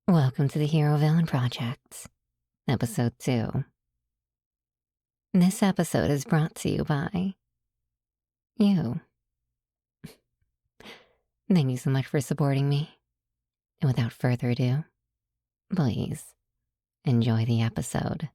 Welcome to the Hero Villain Project, Episode 2. This episode is brought to you by you. Thank you so much for supporting me. And without further ado, please enjoy the episode.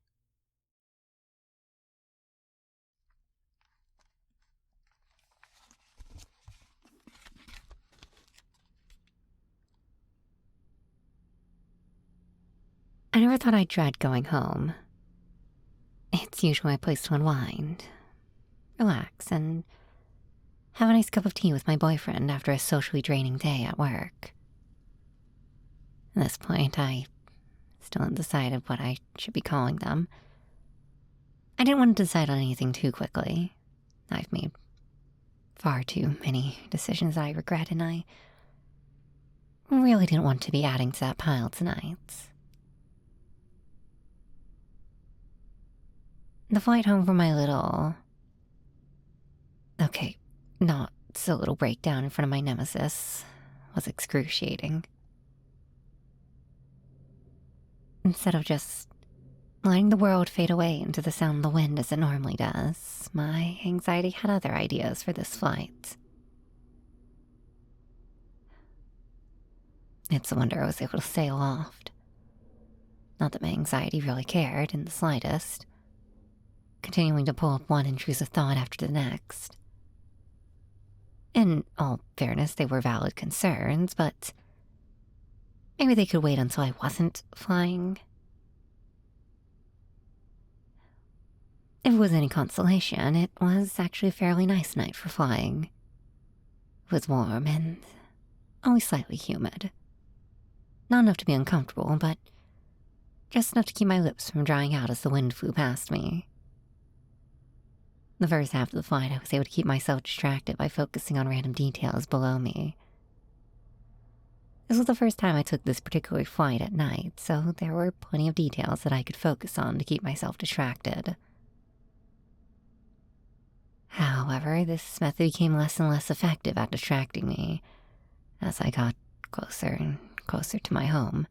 I never thought I'd dread going home. It's usually my place to unwind, relax, and have a nice cup of tea with my boyfriend after a socially draining day at work. At this point, I still haven't decided what I should be calling them. I didn't want to decide on anything too quickly. I've made far too many decisions that I regret, and I really didn't want to be adding to that pile tonight. The flight home from my not so little breakdown in front of my nemesis was excruciating. Instead of just letting the world fade away into the sound of the wind as it normally does, my anxiety had other ideas for this flight. It's a wonder I was able to stay aloft. Not that my anxiety really cared in the slightest, continuing to pull up one intrusive thought after the next. In all fairness, they were valid concerns, but maybe they could wait until I wasn't flying. If it was any consolation, it was actually a fairly nice night for flying. It was warm and only slightly humid. Not enough to be uncomfortable, but just enough to keep my lips from drying out as the wind flew past me. The first half of the flight, I was able to keep myself distracted by focusing on random details below me. This was the first time I took this particular flight at night, so there were plenty of details that I could focus on to keep myself distracted. However, this method became less and less effective at distracting me as I got closer and closer to my home.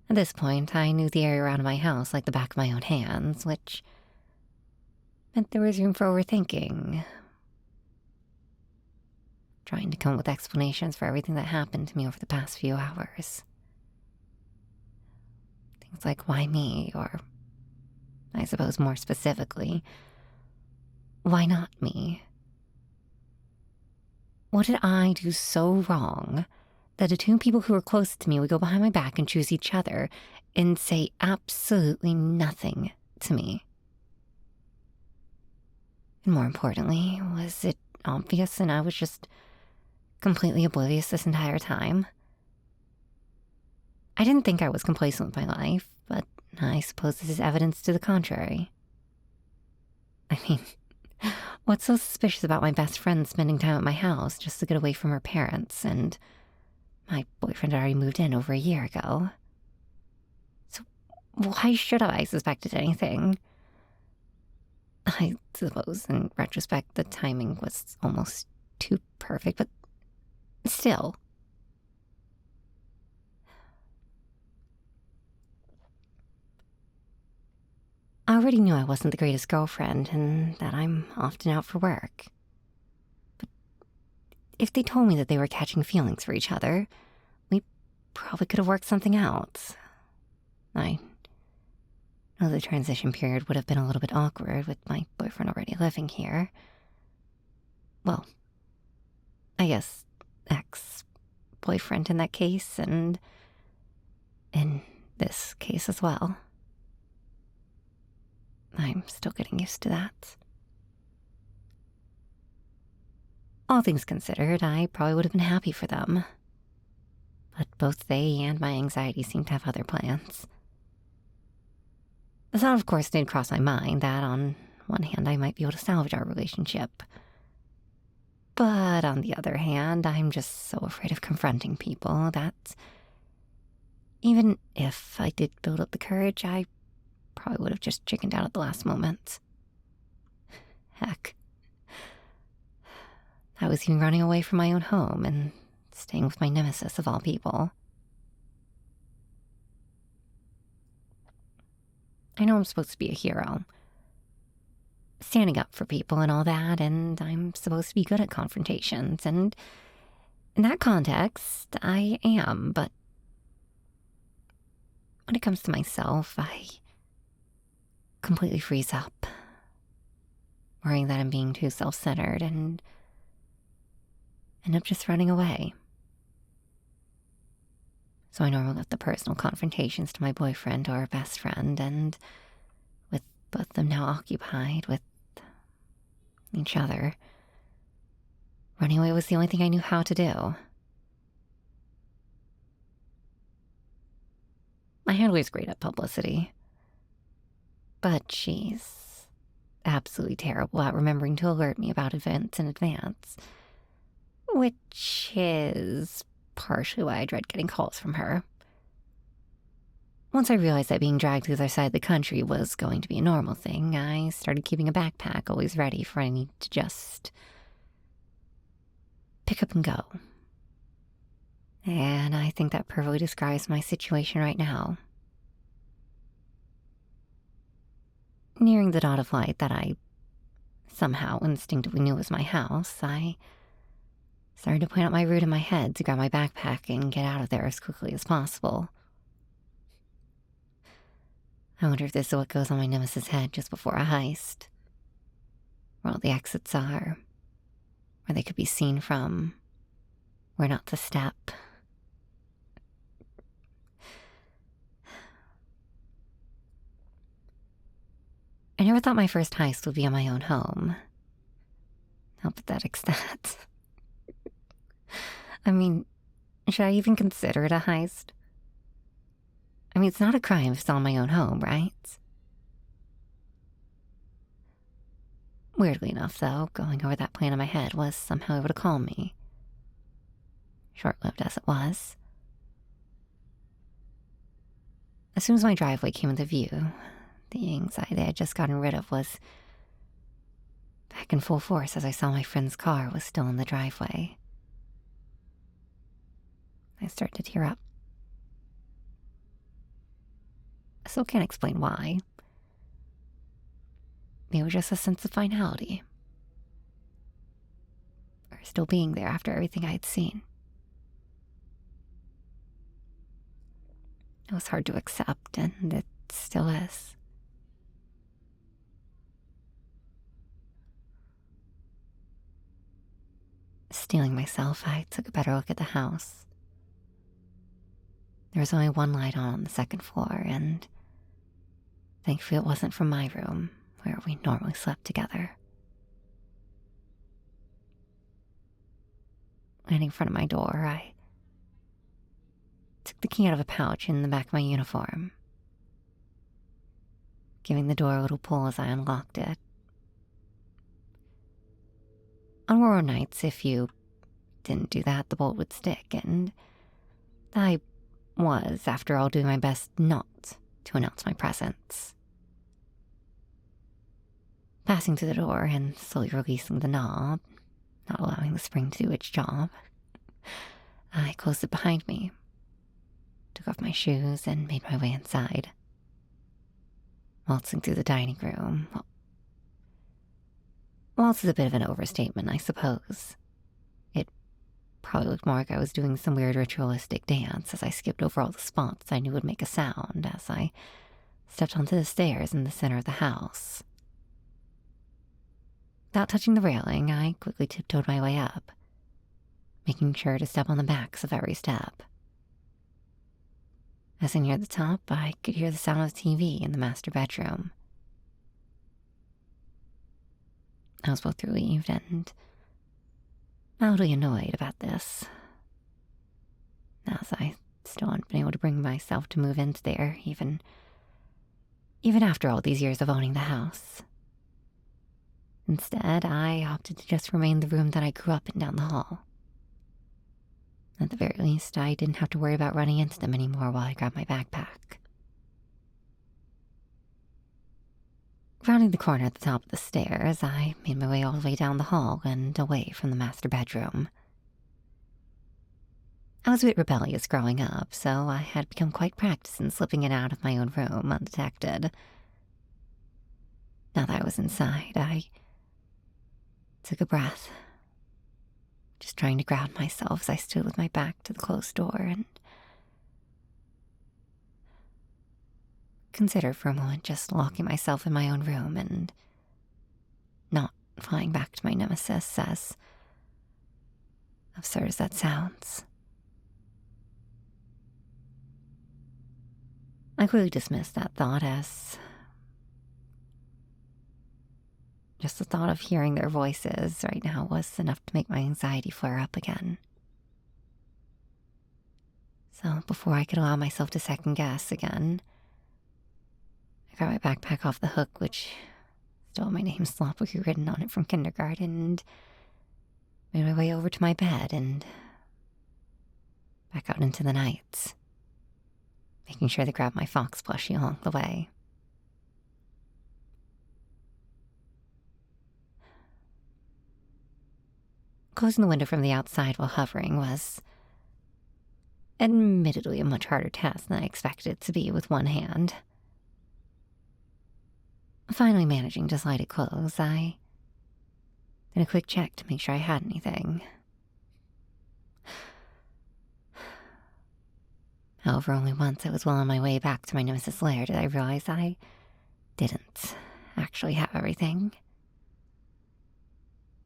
At this point, I knew the area around my house like the back of my own hands, which meant there was room for overthinking. Trying to come up with explanations for everything that happened to me over the past few hours. Things like, why me? Or, I suppose more specifically, why not me? What did I do so wrong that the two people who were closest to me would go behind my back and choose each other and say absolutely nothing to me? And more importantly, was it obvious and I was just completely oblivious this entire time? I didn't think I was complacent with my life, but I suppose this is evidence to the contrary. I mean, what's so suspicious about my best friend spending time at my house just to get away from her parents, and my boyfriend had already moved in over a year ago? So why should have I suspected anything? I suppose, in retrospect, the timing was almost too perfect, but still. I already knew I wasn't the greatest girlfriend and that I'm often out for work. But if they told me that they were catching feelings for each other, we probably could have worked something out. I know the transition period would have been a little bit awkward with my boyfriend already living here. Well, I guess ex-boyfriend in that case, and in this case as well. I'm still getting used to that. All things considered, I probably would have been happy for them. But both they and my anxiety seemed to have other plans. The thought, of course, did cross my mind that on one hand I might be able to salvage our relationship. But on the other hand, I'm just so afraid of confronting people that even if I did build up the courage, I probably would have just chickened out at the last moment. Heck. I was even running away from my own home and staying with my nemesis of all people. I know I'm supposed to be a hero, standing up for people and all that, and I'm supposed to be good at confrontations, and in that context, I am, but when it comes to myself, I completely freeze up, worrying that I'm being too self-centered and end up just running away. So I normally left the personal confrontations to my boyfriend or best friend, and with both of them now occupied with each other, running away was the only thing I knew how to do. My handler's great at publicity, but she's absolutely terrible at remembering to alert me about events in advance, which is partially why I dread getting calls from her. Once I realized that being dragged to the other side of the country was going to be a normal thing, I started keeping a backpack always ready for any to just pick up and go. And I think that perfectly describes my situation right now. Nearing the dot of light that I somehow instinctively knew was my house, I started to plan out my route in my head to grab my backpack and get out of there as quickly as possible. I wonder if this is what goes on my nemesis' head just before a heist. Where all the exits are, where they could be seen from, where not to step. I never thought my first heist would be on my own home. How pathetic's that? I mean, should I even consider it a heist? I mean, it's not a crime if it's on my own home, right? Weirdly enough, though, going over that plan in my head was somehow able to calm me. Short-lived as it was. As soon as my driveway came into view, the anxiety I had just gotten rid of was back in full force as I saw my friend's car was still in the driveway. I started to tear up. I still can't explain why. Maybe it was just a sense of finality. Or still being there after everything I had seen. It was hard to accept, and it still is. Steeling myself, I took a better look at the house. There was only one light on the second floor, and thankfully it wasn't from my room, where we normally slept together. Landing in front of my door, I took the key out of a pouch in the back of my uniform, giving the door a little pull as I unlocked it. On warmer nights, if you didn't do that, the bolt would stick, and I was, after all, doing my best not to announce my presence. Passing through the door and slowly releasing the knob, not allowing the spring to do its job, I closed it behind me, took off my shoes, and made my way inside. Waltzing through the dining room. Well, waltz is a bit of an overstatement, I suppose. It probably looked more like I was doing some weird ritualistic dance as I skipped over all the spots I knew would make a sound as I stepped onto the stairs in the center of the house. Without touching the railing, I quickly tiptoed my way up, making sure to step on the backs of every step. As I neared the top, I could hear the sound of the TV in the master bedroom. I was both relieved and mildly annoyed about this, as I still hadn't been able to bring myself to move into there, even after all these years of owning the house. Instead, I opted to just remain in the room that I grew up in down the hall. At the very least, I didn't have to worry about running into them anymore while I grabbed my backpack. Rounding the corner at the top of the stairs, I made my way all the way down the hall and away from the master bedroom. I was a bit rebellious growing up, so I had become quite practiced in slipping in and out of my own room undetected. Now that I was inside, I took a breath, just trying to ground myself as I stood with my back to the closed door and considered for a moment just locking myself in my own room and not flying back to my nemesis, as absurd as that sounds. I quickly dismissed that thought as just the thought of hearing their voices right now was enough to make my anxiety flare up again. So before I could allow myself to second guess again, I got my backpack off the hook, which still had my name sloppily written on it from kindergarten, and made my way over to my bed and back out into the night, making sure to grab my fox plushie along the way. Closing the window from the outside while hovering was admittedly a much harder task than I expected it to be with one hand. Finally managing to slide it close, I did a quick check to make sure I had anything. However, only once I was well on my way back to my nemesis lair did I realize I didn't actually have everything.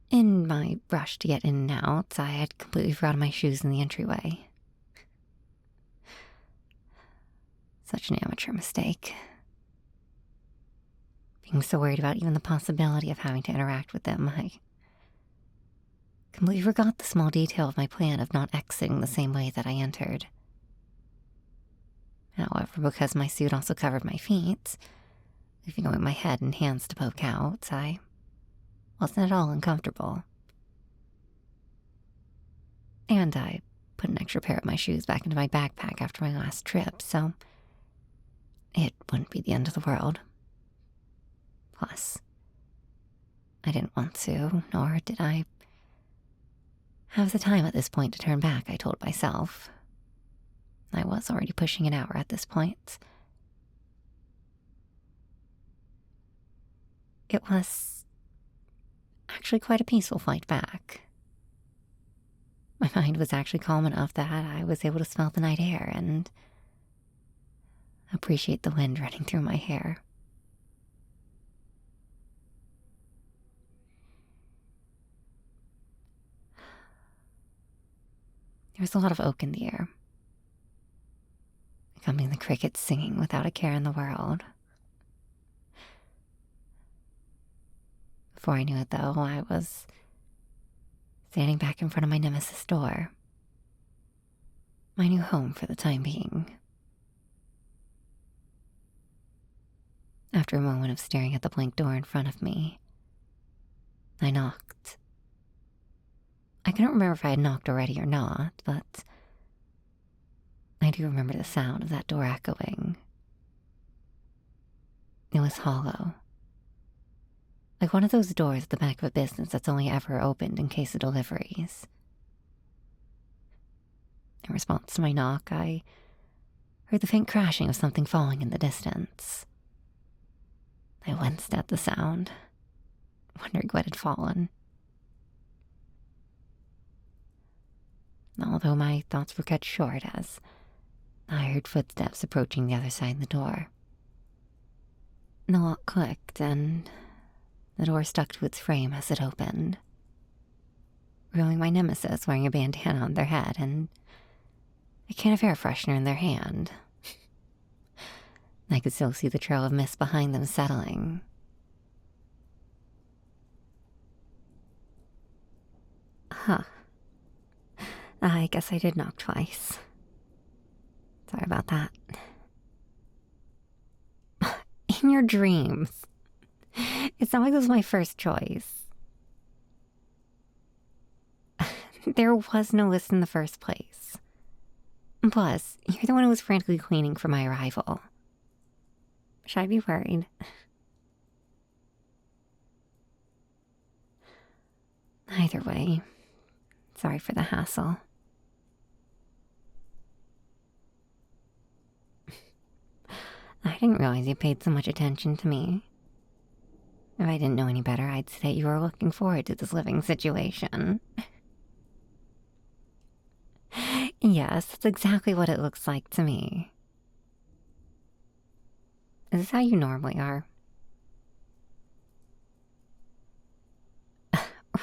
In my rush to get in and out, I had completely forgotten my shoes in the entryway. Such an amateur mistake. Being so worried about even the possibility of having to interact with them, I completely forgot the small detail of my plan of not exiting the same way that I entered. However, because my suit also covered my feet, leaving only my head and hands to poke out, I wasn't at all uncomfortable. And I put an extra pair of my shoes back into my backpack after my last trip, so it wouldn't be the end of the world. Plus, I didn't want to, nor did I have the time at this point to turn back, I told myself. I was already pushing an hour at this point. It was actually quite a peaceful flight back. My mind was actually calm enough that I was able to smell the night air and appreciate the wind running through my hair. There was a lot of oak in the air, accompanying the crickets singing without a care in the world. Before I knew it, though, I was standing back in front of my nemesis door. My new home for the time being. After a moment of staring at the blank door in front of me, I knocked. I couldn't remember if I had knocked already or not, but I do remember the sound of that door echoing. It was hollow. Like one of those doors at the back of a business that's only ever opened in case of deliveries. In response to my knock, I heard the faint crashing of something falling in the distance. I winced at the sound, wondering what had fallen. Although my thoughts were cut short as I heard footsteps approaching the other side of the door. The lock clicked and the door stuck to its frame as it opened, revealing my nemesis wearing a bandana on their head and a can of air freshener in their hand. I could still see the trail of mist behind them settling. Huh. I guess I did knock twice. Sorry about that. In your dreams. It's not like this was my first choice. There was no list in the first place. Plus, you're the one who was frantically cleaning for my arrival. Should I be worried? Either way, sorry for the hassle. I didn't realize you paid so much attention to me. If I didn't know any better, I'd say you were looking forward to this living situation. Yes, that's exactly what it looks like to me. Is this how you normally are?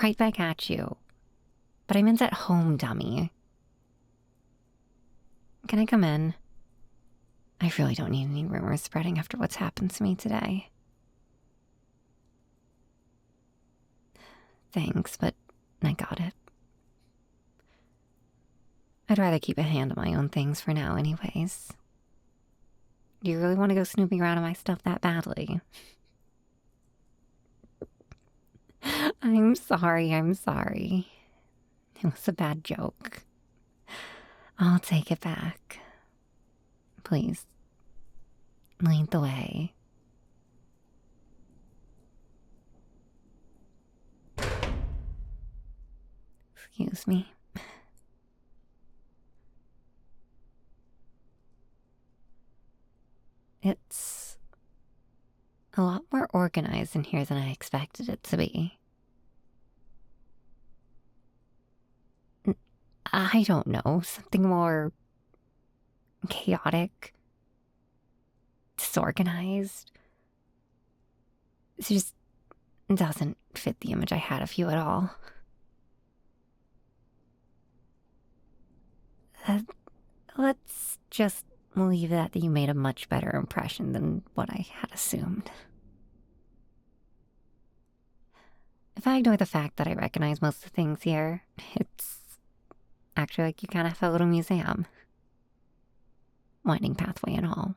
Right back at you. But I meant at home, dummy. Can I come in? I really don't need any rumors spreading after what's happened to me today. Thanks, but I got it. I'd rather keep a hand on my own things for now anyways. Do you really want to go snooping around in my stuff that badly? I'm sorry. It was a bad joke. I'll take it back. Please, lead the way. Excuse me. It's a lot more organized in here than I expected it to be. I don't know, something more chaotic, disorganized. It just doesn't fit the image I had of you at all. Let's just leave that you made a much better impression than what I had assumed. If I ignore the fact that I recognize most of the things here, it's actually like you kind of have a little museum. Winding pathway and all.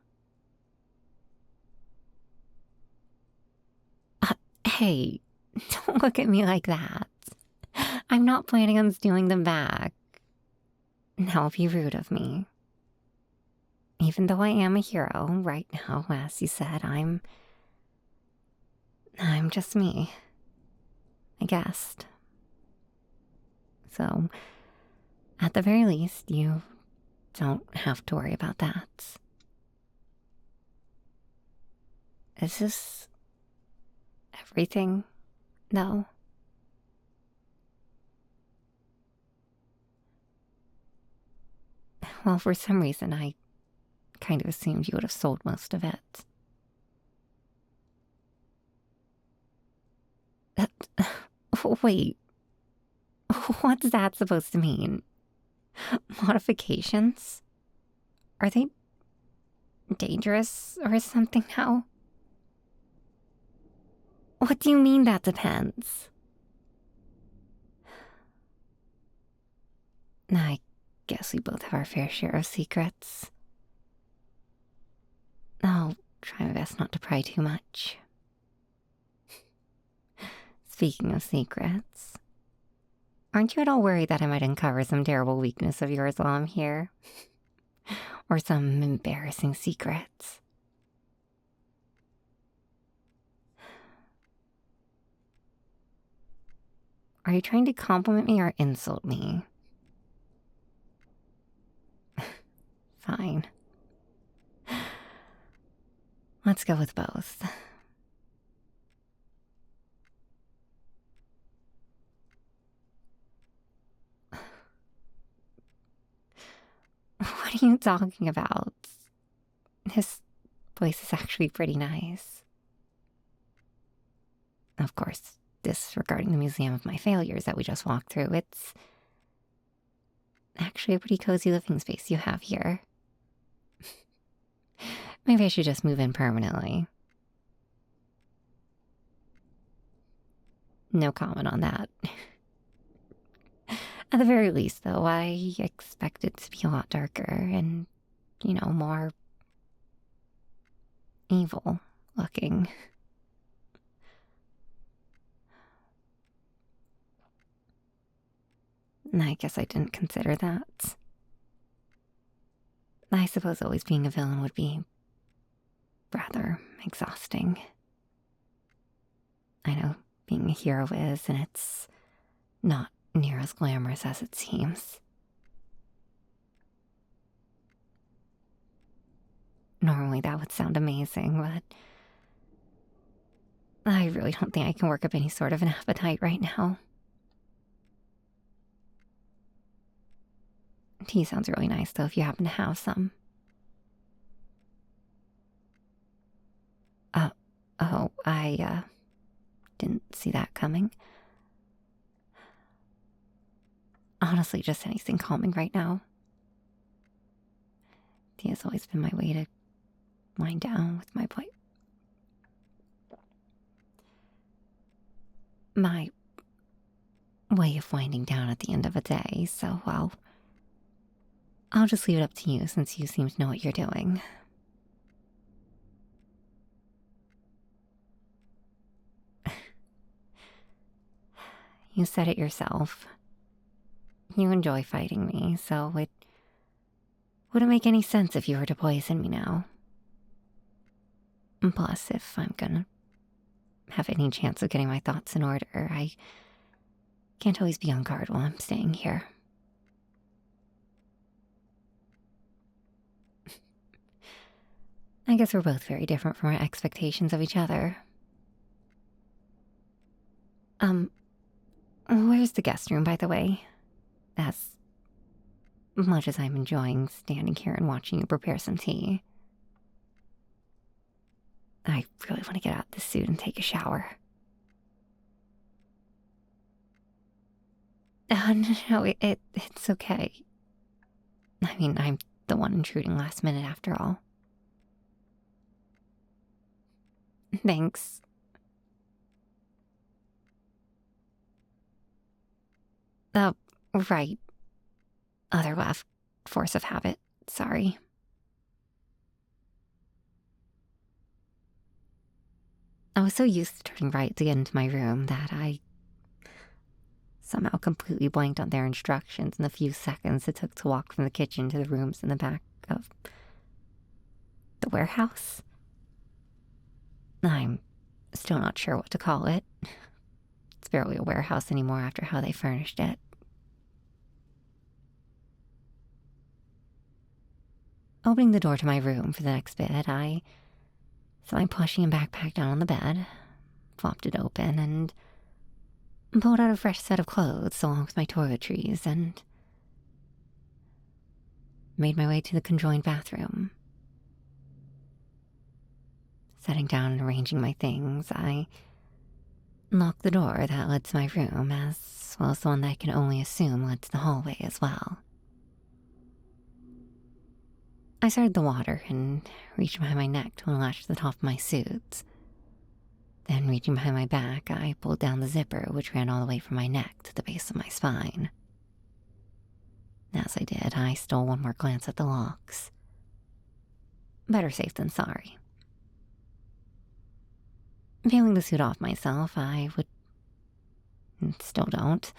Hey, don't look at me like that. I'm not planning on stealing them back. That would be rude of me. Even though I am a hero, right now, as you said, I'm just me. I guessed. So, at the very least, you don't have to worry about that. Is this everything, though? Well, for some reason, I kind of assumed you would have sold most of it. Wait, what's that supposed to mean? Modifications? Are they dangerous or something now? What do you mean that depends? I guess we both have our fair share of secrets. I'll try my best not to pry too much. Speaking of secrets, aren't you at all worried that I might uncover some terrible weakness of yours while I'm here? Or some embarrassing secrets? Are you trying to compliment me or insult me? Fine. Let's go with both. What are you talking about? This place is actually pretty nice. Of course, disregarding the museum of my failures that we just walked through, it's actually a pretty cozy living space you have here. Maybe I should just move in permanently. No comment on that. At the very least, though, I expect it to be a lot darker and, more evil looking. I guess I didn't consider that. I suppose always being a villain would be rather exhausting. I know being a hero is, and it's not near as glamorous as it seems. Normally that would sound amazing, but I really don't think I can work up any sort of an appetite right now. Tea sounds really nice, though, if you happen to have some. I didn't see that coming. Honestly, just anything calming right now. Tea has always been my way to wind down with my my way of winding down at the end of a day, so, well, I'll just leave it up to you since you seem to know what you're doing. You said it yourself. You enjoy fighting me, so it wouldn't make any sense if you were to poison me now. Plus, if I'm gonna have any chance of getting my thoughts in order, I can't always be on guard while I'm staying here. I guess we're both very different from our expectations of each other. Where's the guest room, by the way? As much as I'm enjoying standing here and watching you prepare some tea, I really want to get out of this suit and take a shower. No, it's okay. I mean, I'm the one intruding last minute after all. Thanks. Right. Other left. Force of habit. Sorry. I was so used to turning right to get into my room that I somehow completely blanked on their instructions in the few seconds it took to walk from the kitchen to the rooms in the back of the warehouse. I'm still not sure what to call it. It's barely a warehouse anymore after how they furnished it. Opening the door to my room for the next bit, I set my plushie and backpack down on the bed, flopped it open, and pulled out a fresh set of clothes along with my toiletries and made my way to the conjoined bathroom. Setting down and arranging my things, I locked the door that led to my room, as well as the one that I can only assume led to the hallway as well. I started the water and reached behind my neck to unlatch the top of my suits. Then, reaching behind my back, I pulled down the zipper, which ran all the way from my neck to the base of my spine. As I did, I stole one more glance at the locks. Better safe than sorry. Peeling the suit off myself, I would, and still don't,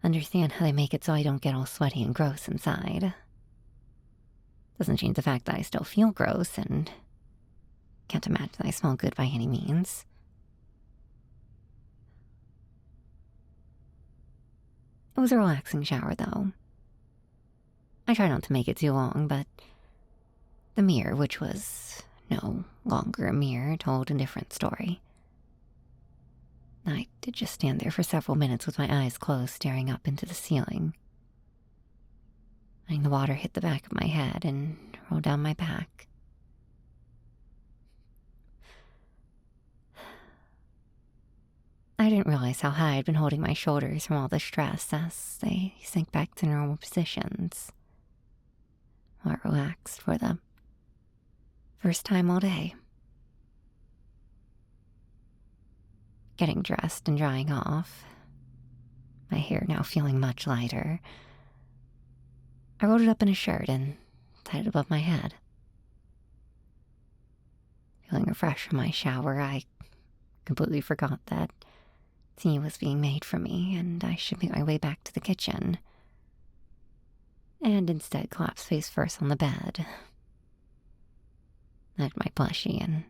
understand how they make it so I don't get all sweaty and gross inside. Doesn't change the fact that I still feel gross and can't imagine I smell good by any means. It was a relaxing shower, though. I tried not to make it too long, but the mirror, which was no longer a mirror, told a different story. I did just stand there for several minutes with my eyes closed, staring up into the ceiling. Letting the water hit the back of my head and roll down my back. I didn't realize how high I'd been holding my shoulders from all the stress as they sank back to normal positions. I relaxed for the first time all day. Getting dressed and drying off, my hair now feeling much lighter, I rolled it up in a shirt and tied it above my head. Feeling refreshed from my shower, I completely forgot that tea was being made for me and I should make my way back to the kitchen. And instead collapsed face first on the bed. Knocked my plushie and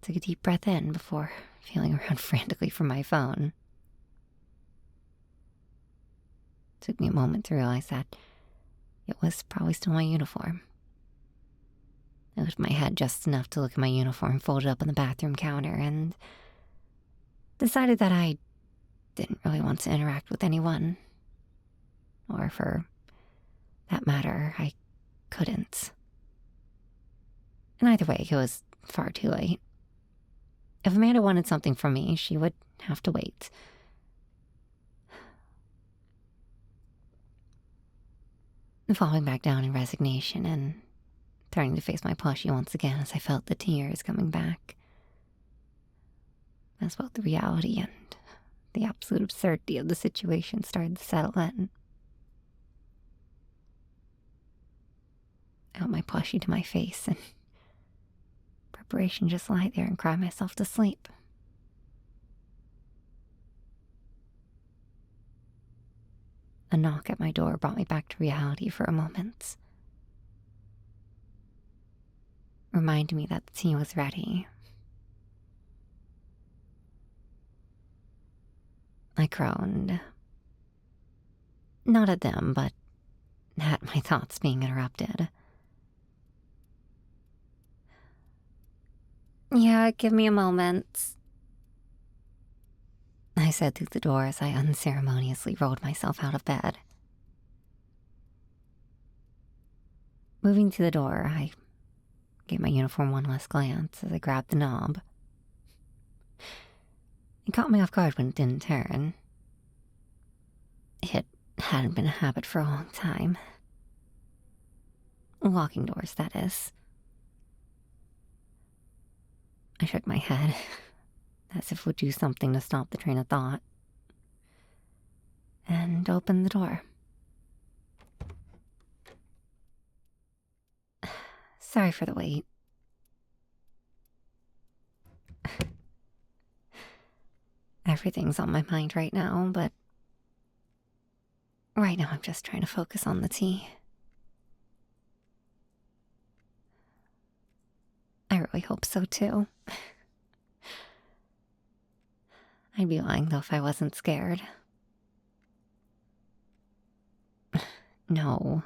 took a deep breath in before feeling around frantically for my phone. Took me a moment to realize that it was probably still my uniform. moved my head just enough to look at my uniform folded up on the bathroom counter and decided that I didn't really want to interact with anyone. Or for that matter, I couldn't. And either way, it was far too late. If Amanda wanted something from me, she would have to wait. Falling back down in resignation and turning to face my plushie once again as I felt the tears coming back. As both the reality and the absolute absurdity of the situation started to settle in. I held my plushie to my face and preparation just lie there and cry myself to sleep. A knock at my door brought me back to reality for a moment. Reminded me that the tea was ready. I groaned. Not at them, but at my thoughts being interrupted. Yeah, give me a moment, I said through the door as I unceremoniously rolled myself out of bed. Moving to the door, I gave my uniform one last glance as I grabbed the knob. It caught me off guard when it didn't turn. It hadn't been a habit for a long time. Locking doors, that is. I shook my head, as if it would do something to stop the train of thought, and opened the door. Sorry for the wait. Everything's on my mind right now, but right now I'm just trying to focus on the tea. I really hope so too. I'd be lying though if I wasn't scared. No.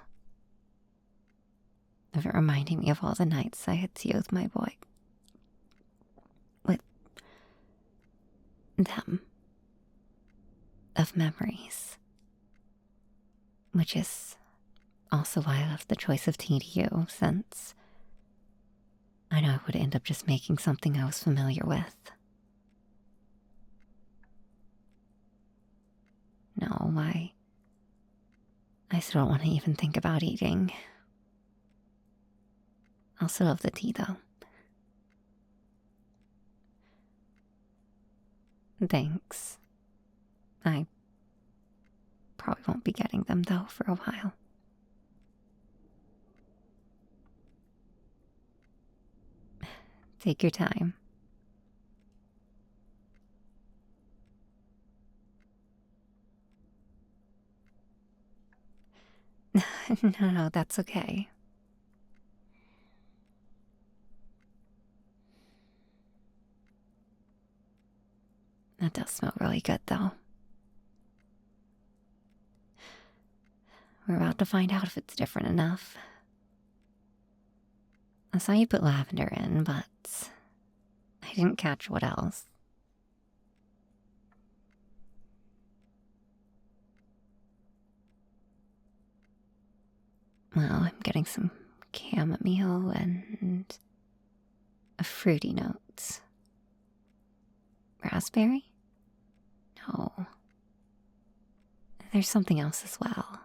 Of it reminding me of all the nights I had tea with my boy. With them. Of memories. Which is also why I left the choice of tea to you, since I know I would end up just making something I was familiar with. No, I still don't want to even think about eating. I'll still have the tea, though. Thanks. I probably won't be getting them, though, for a while. Take your time. No, that's okay. That does smell really good, though. We're about to find out if it's different enough. I saw you put lavender in, but I didn't catch what else. Well, I'm getting some chamomile and a fruity note. Raspberry? No. There's something else as well.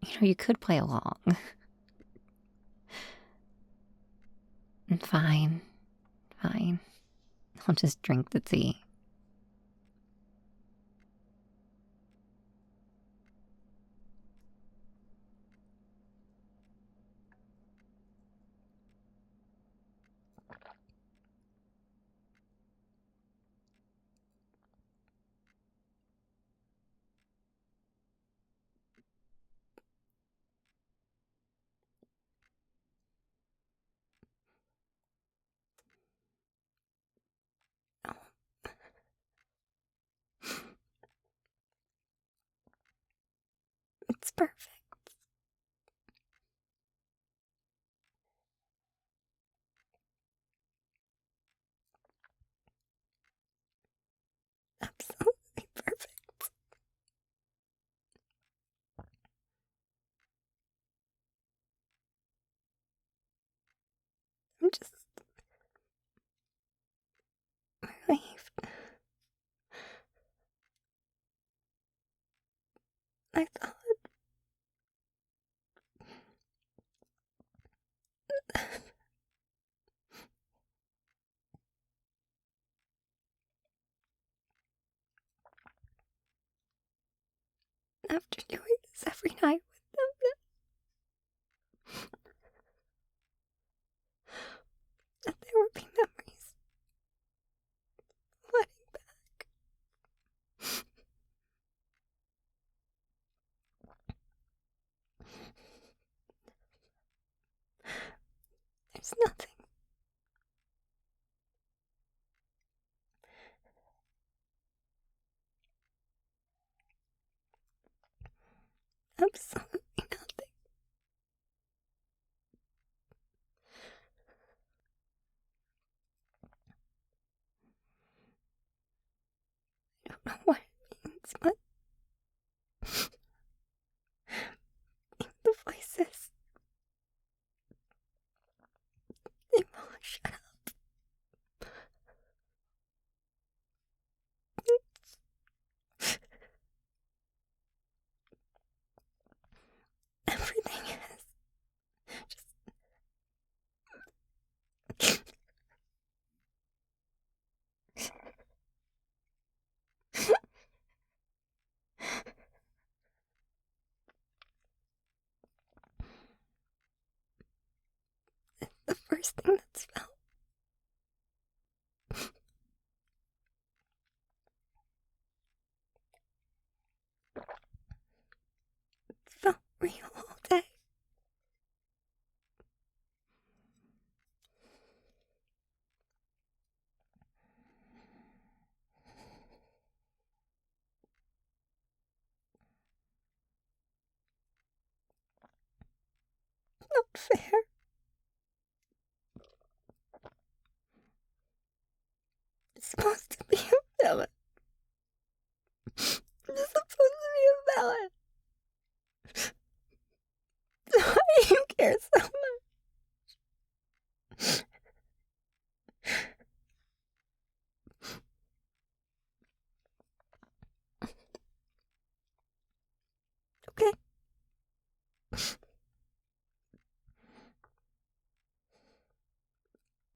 You know, you could play along. Fine. Fine. I'll just drink the tea. It's perfect. Absolutely perfect. I'm just relieved. I thought after doing this every night with them that there would be memories flooding back. There's nothing. Absolutely nothing. I don't know what it means, but the voices, they won't shut up. Everything is just the first thing that's felt. It felt real all day. Not fair. It's supposed to be a villain. It's supposed to be a villain. Why do you care so much? Okay.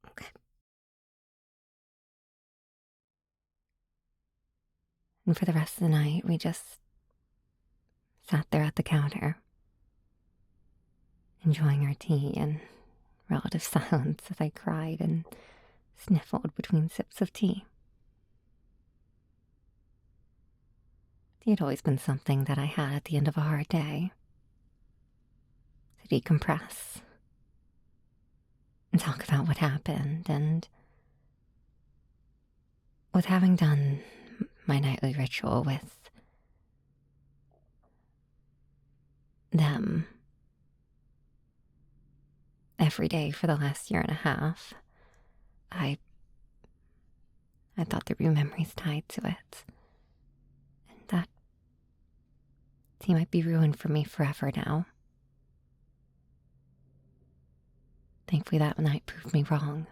Okay. And for the rest of the night, we just sat there at the counter, enjoying our tea in relative silence as I cried and sniffled between sips of tea. Tea had always been something that I had at the end of a hard day to decompress and talk about what happened. And with having done my nightly ritual with them every day for the last year and a half, I thought there'd be memories tied to it. And that tea might be ruined for me forever now. Thankfully, that night proved me wrong.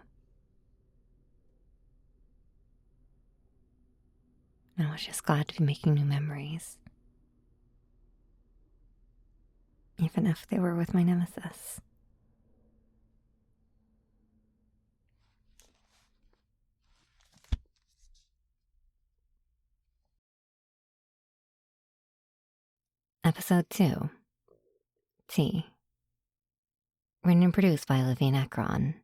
And I was just glad to be making new memories, even if they were with my nemesis. Episode 2, Tea. Written and produced by Olivia Necron.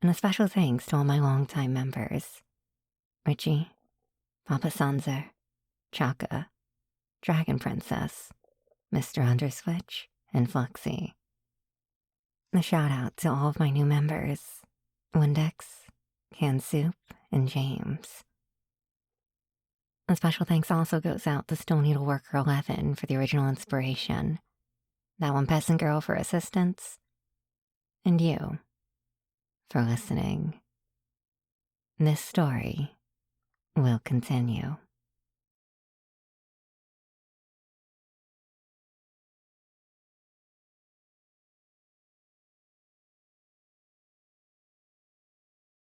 And a special thanks to all my longtime members: Richie, Papa Sanzer, Chaka, Dragon Princess, Mr. Underswitch, and Fluxy. A shout out to all of my new members: Windex, Canned Soup, and James. A special thanks also goes out to Stone Needleworker 11 for the original inspiration, that one peasant girl for assistance, and you for listening. This story will continue.